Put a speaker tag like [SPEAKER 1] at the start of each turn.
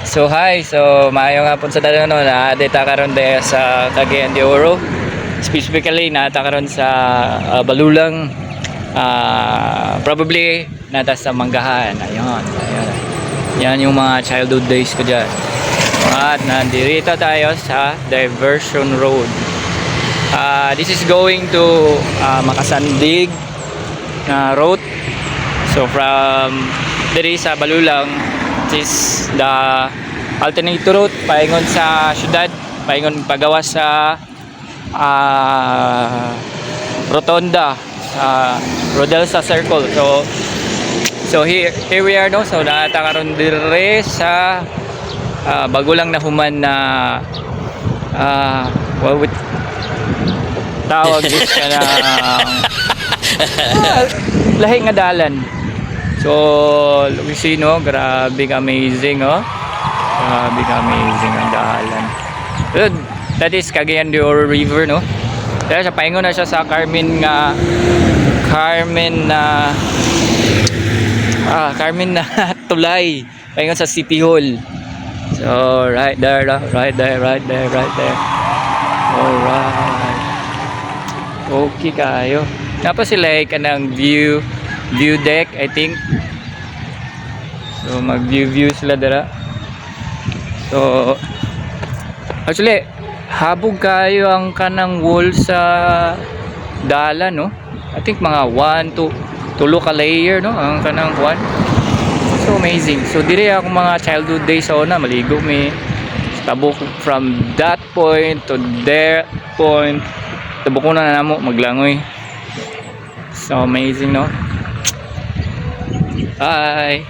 [SPEAKER 1] So hi, so maayo nga po sa tanan no na data karon de sa Cagayan de Oro. Specifically nata karon sa Balulang, probably nata sa Manggahan. Ayun. Yan yung mga childhood days ko diyan. At nandirito tayo sa Diversion Road. This is going to Makasandig na road. So from diri sa Balulang, is the alternative route paingon sa syudad, paingon pagawas sa Rotonda sa Rodelsa Circle. So here we are no. So naata karon dire sa bago lang nahuman na what would tawag this na lahi nga dalan. So, we see no, grabe amazing oh. Grabe amazing ang dalan. That is Cagayan de Oro River no. Kaya siya paingon na siya sa Carmen tulay. Paingon sa City Hall. So, right there. Alright. Okay kayo. Tapos sila kanang view deck, I think. So mag-view sila dira. So actually habog kayo ang kanang wall sa dalan no. I think mga 1 to 2 ka layer no ang kanang one. So amazing. So dire ako mga childhood days so na maligo mi tabok from that point to there point. Tabok ko na namo maglangoy. So amazing no. Bye.